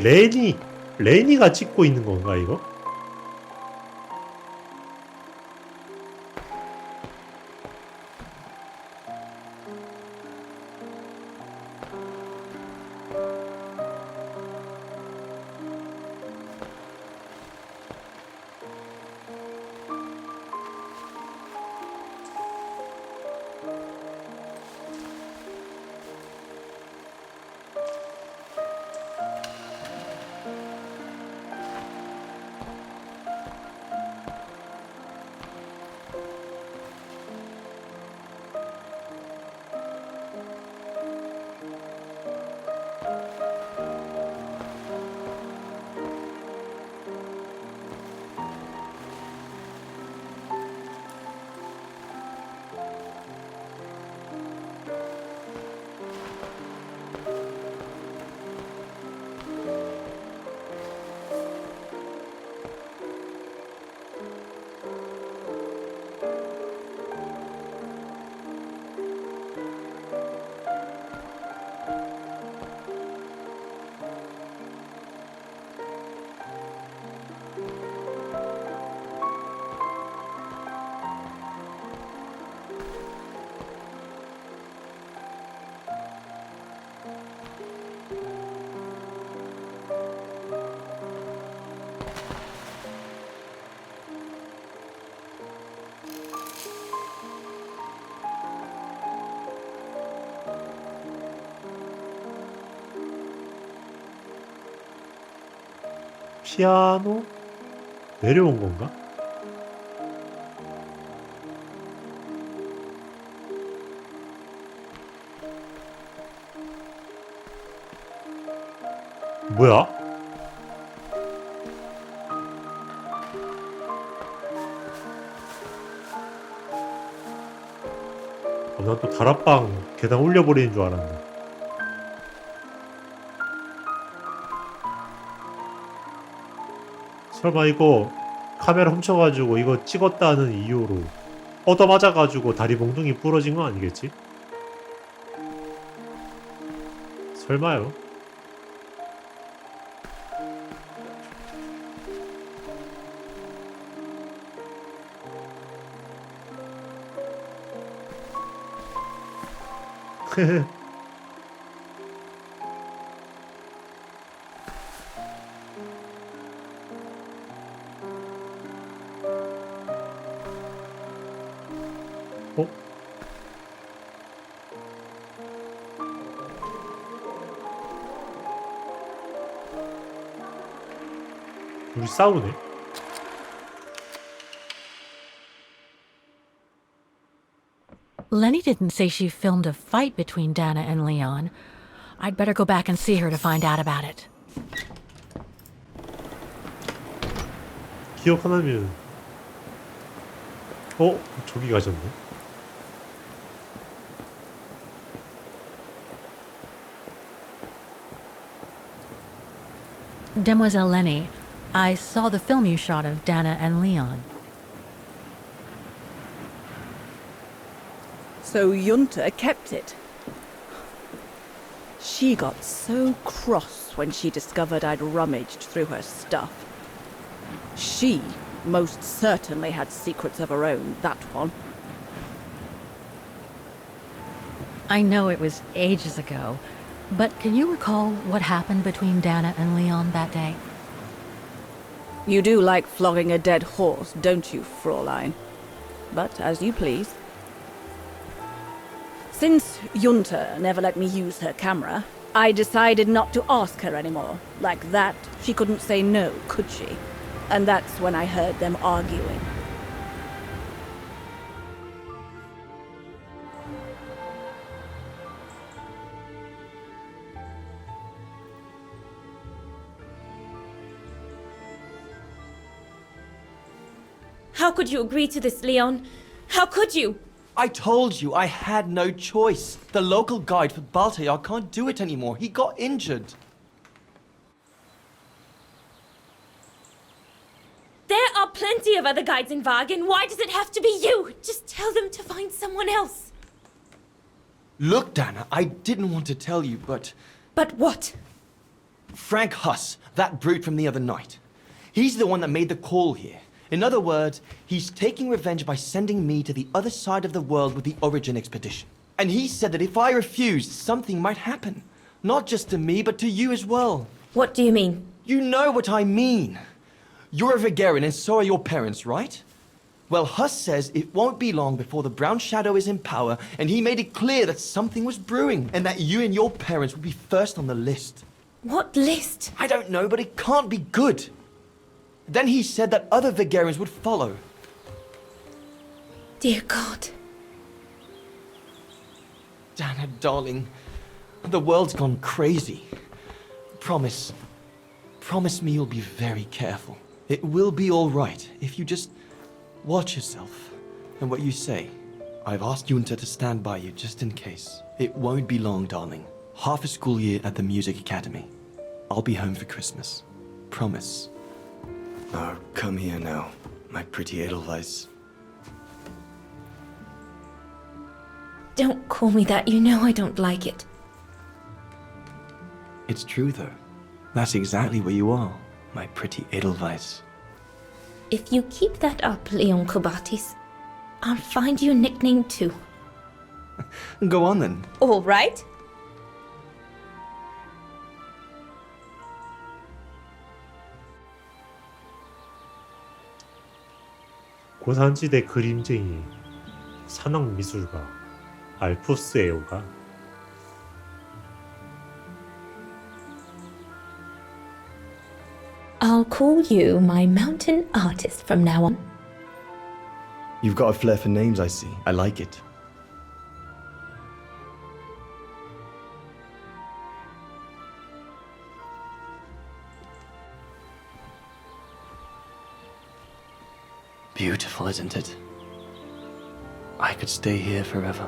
레니가 찍고 있는 건가, 이거? 피아노? 내려온 건가? 뭐야? 난 또 다락방 계단 올려버리는 줄 알았네. 설마 이거 카메라 훔쳐가지고 이거 찍었다는 이유로 얻어맞아가지고 다리 몽둥이 부러진 거 아니겠지? 설마요? 어? 둘이 싸우네? Lenny didn't say she filmed a fight between Dana and Leon. I'd better go back and see her to find out about it. 기억 하나면 저기 가셨네. Demoiselle Lenny, I saw the film you shot of Dana and Leon. So Junta kept it. She got so cross when she discovered I'd rummaged through her stuff. She most certainly had secrets of her own, that one. I know it was ages ago, but can you recall what happened between Dana and Leon that day? You do like flogging a dead horse, don't you, Fraulein? But as you please. Since Junta never let me use her camera, I decided not to ask her anymore. Like that, she couldn't say no, could she? And that's when I heard them arguing. How could you agree to this, Leon? How could you? I told you I had no choice. The local guide for Baltayar can't do it anymore. He got injured. There are plenty of other guides in Wagen. Why does it have to be you? Just tell them to find someone else. Look, Dana, I didn't want to tell you, but But what? Frank Huss, that brute from the other night, he's the one that made the call here. In other words, he's taking revenge by sending me to the other side of the world with the Origin expedition. And he said that if I refused, something might happen. Not just to me, but to you as well. What do you mean? You know what I mean. You're a Vegarian and so are your parents, right? Well, Huss says it won't be long before the Brown Shadow is in power, and he made it clear that something was brewing, and that you and your parents would be first on the list. What list? I don't know, but it can't be good. Then he said that other Vegarians would follow. Dear God. Dana, darling, the world's gone crazy. Promise me you'll be very careful. It will be all right if you just watch yourself and what you say. I've asked Junta to stand by you just in case. It won't be long, darling. Half a school year at the Music Academy. I'll be home for Christmas. Promise. Oh, come here now, my pretty Edelweiss. Don't call me that. You know I don't like it. It's true, though. That's exactly what you are, my pretty Edelweiss. If you keep that up, Leon Kobatis, I'll find you a nickname too. Go on, then. All right. 고산지대 그림쟁이, 산악미술가, 알프스 애호가. I'll call you my mountain artist from now on. You've got a flair for names, I see. I like it. beautiful, isn't it? I could stay here forever.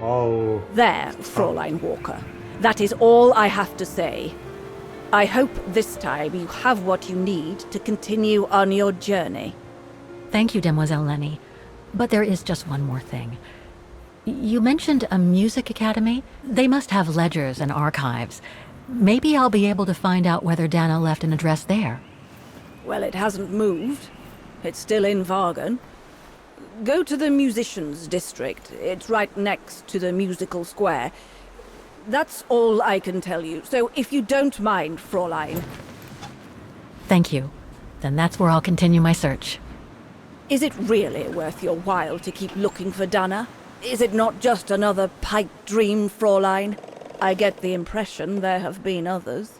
아우, There, Fräulein Walker. That is all I have to say. I hope this time you have what you need to continue on your journey. Thank you, Demoiselle Lenny. But there is just one more thing. You mentioned a music academy? They must have ledgers and archives. Maybe I'll be able to find out whether Dana left an address there. Well, it hasn't moved. It's still in Vargan. Go to the musicians' district. It's right next to the musical square. That's all I can tell you. So if you don't mind, Fräulein. Thank you. Then that's where I'll continue my search. Is it really worth your while to keep looking for Dana? Is it not just another pipe dream, Fräulein? I get the impression there have been others.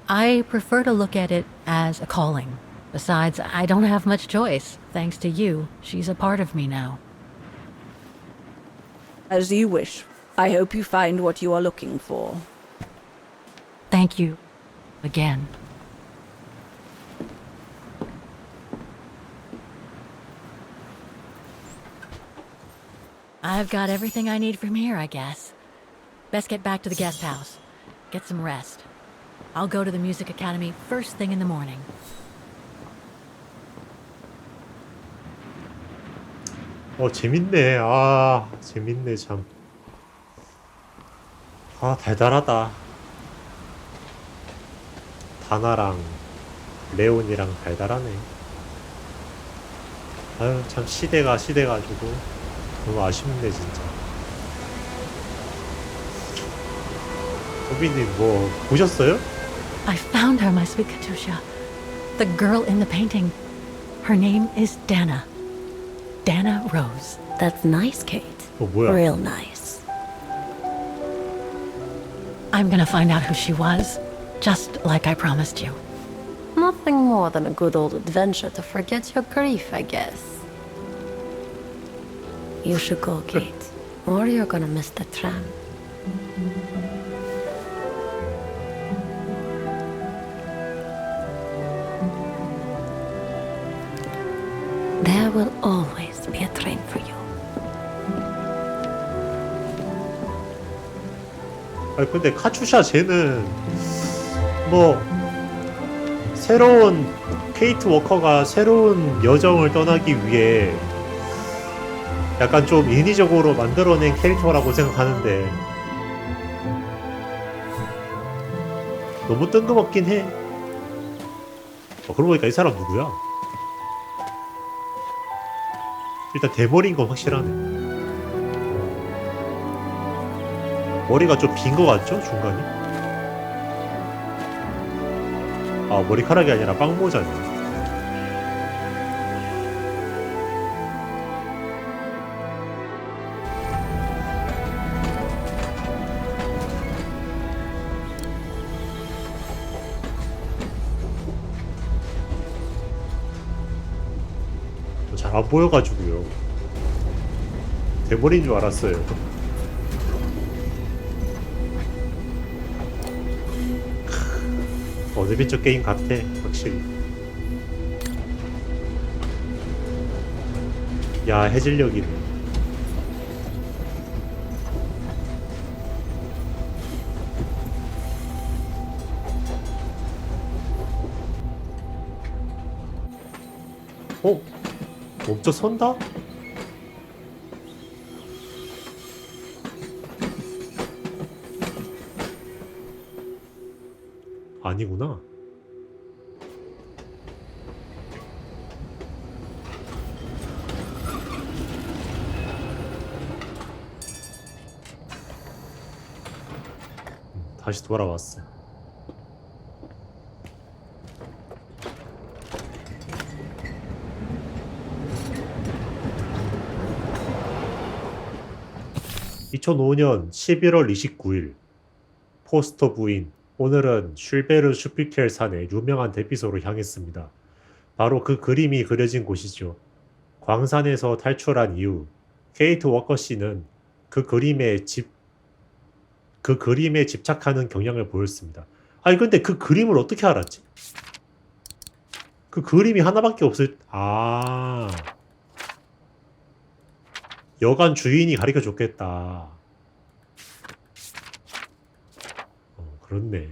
I prefer to look at it as a calling. Besides, I don't have much choice. Thanks to you, she's a part of me now. As you wish. I hope you find what you are looking for. Thank you. Again. I've got everything I need from here, I guess. Best get back to the guest house. Get some rest. I'll go to the music academy first thing in the morning. 재밌네. 아, 재밌네, 참. 아, 달달하다. 다나랑 레온이랑 달달하네. 아유, 참 시대가지고 너무 아쉽네, 진짜. 도비님 뭐 보셨어요? I found her, my sweet Katusha. The girl in the painting. Her name is Dana. Dana Rose. That's nice, Kate. 뭐야? Real nice. I'm gonna find out who she was, just like I promised you. Nothing more than a good old adventure to forget your grief, I guess. You should go, Kate, or you're gonna miss the tram. There will always be a train for you. 아 근데 카추샤 쟤는 뭐 새로운 케이트 워커가 새로운 여정을 떠나기 위해 약간 좀 인위적으로 만들어낸 캐릭터라고 생각하는데 너무 뜬금없긴 해. 그러고 보니까 이 사람 누구야? 일단 대머리인 건 확실하네. 머리가 좀 빈 거 같죠? 중간이? 아, 머리카락이 아니라 빵모자네. 잘 안 보여가지고요. 대머리인 줄 알았어요. 어드벤처 게임 같아, 확실히. 야, 해질녘이네. 멈춰 선다? 아니구나. 다시 돌아왔어. (2005년 11월 29일) 포스터 부인 오늘은 슐베르 슈피켈 산의 유명한 대피소로 향했습니다. 바로 그 그림이 그려진 곳이죠. 광산에서 탈출한 이후 케이트 워커 씨는 그 그림에 집착하는 경향을 보였습니다. 아니 근데 그 그림을 어떻게 알았지? 그 그림이 하나밖에 없을 여관 주인이 가르쳐 줬겠다. 그렇네.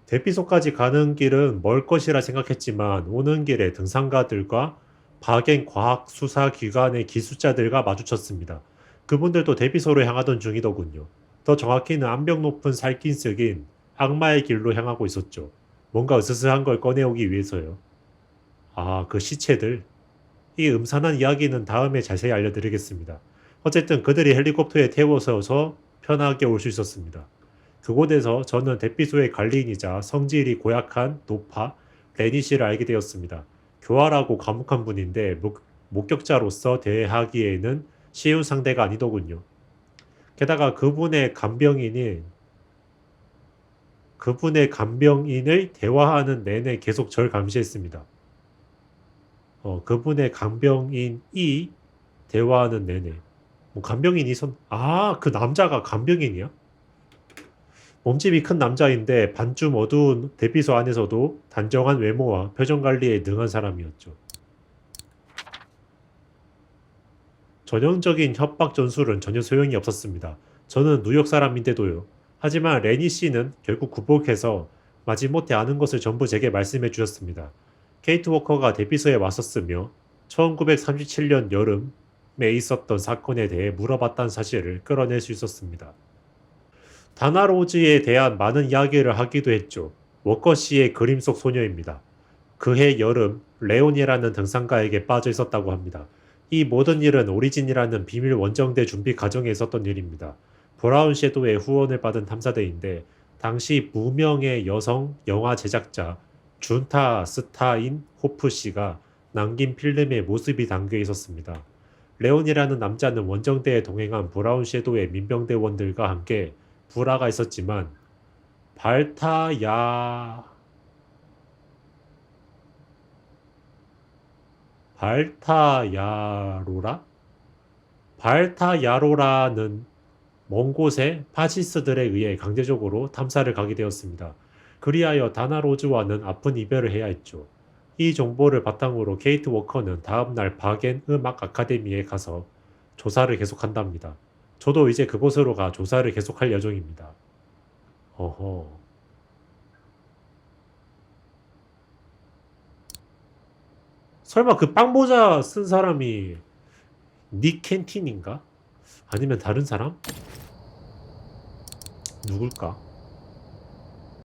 대피소까지 가는 길은 멀 것이라 생각했지만 오는 길에 등산가들과 박앤 과학수사기관의 기술자들과 마주쳤습니다. 그분들도 대피소로 향하던 중이더군요. 더 정확히는 암벽 높은 살긴쓱인 악마의 길로 향하고 있었죠. 뭔가 으스스한 걸 꺼내오기 위해서요. 그 시체들. 이 음산한 이야기는 다음에 자세히 알려드리겠습니다. 어쨌든 그들이 헬리콥터에 태워서 편하게 올 수 있었습니다. 그곳에서 저는 대피소의 관리인이자 성질이 고약한 노파 레니 씨를 알게 되었습니다. 교활하고 과묵한 분인데 목격자로서 대하기에는 쉬운 상대가 아니더군요. 게다가 그분의 간병인을 대화하는 내내 계속 절 감시했습니다. 그분의 간병인이 대화하는 내내. 간병인이 그 남자가 간병인이야? 몸집이 큰 남자인데 반쯤 어두운 대피소 안에서도 단정한 외모와 표정 관리에 능한 사람이었죠. 전형적인 협박 전술은 전혀 소용이 없었습니다. 저는 뉴욕 사람인데도요. 하지만 레니 씨는 결국 굴복해서 마지못해 아는 것을 전부 제게 말씀해 주셨습니다. 케이트 워커가 대피소에 왔었으며 1937년 여름에 있었던 사건에 대해 물어봤다는 사실을 끌어낼 수 있었습니다. 다나로즈에 대한 많은 이야기를 하기도 했죠. 워커 씨의 그림 속 소녀입니다. 그해 여름 레온이라는 등산가에게 빠져 있었다고 합니다. 이 모든 일은 오리진이라는 비밀 원정대 준비 과정에 있었던 일입니다. 브라운 섀도우의 후원을 받은 탐사대인데 당시 무명의 여성 영화 제작자 준타 스타인 호프 씨가 남긴 필름에 모습이 담겨 있었습니다. 레온이라는 남자는 원정대에 동행한 브라운 섀도우의 민병대원들과 함께 불화가 있었지만 발타야로라는 먼 곳에 파시스트들에 의해 강제적으로 탐사를 가게 되었습니다. 그리하여 다나로즈와는 아픈 이별을 해야 했죠. 이 정보를 바탕으로 케이트 워커는 다음날 바겐 음악 아카데미에 가서 조사를 계속한답니다. 저도 이제 그곳으로 가 조사를 계속할 예정입니다. 설마 그 빵모자 쓴 사람이 닉 켄틴인가? 아니면 다른 사람? 누굴까?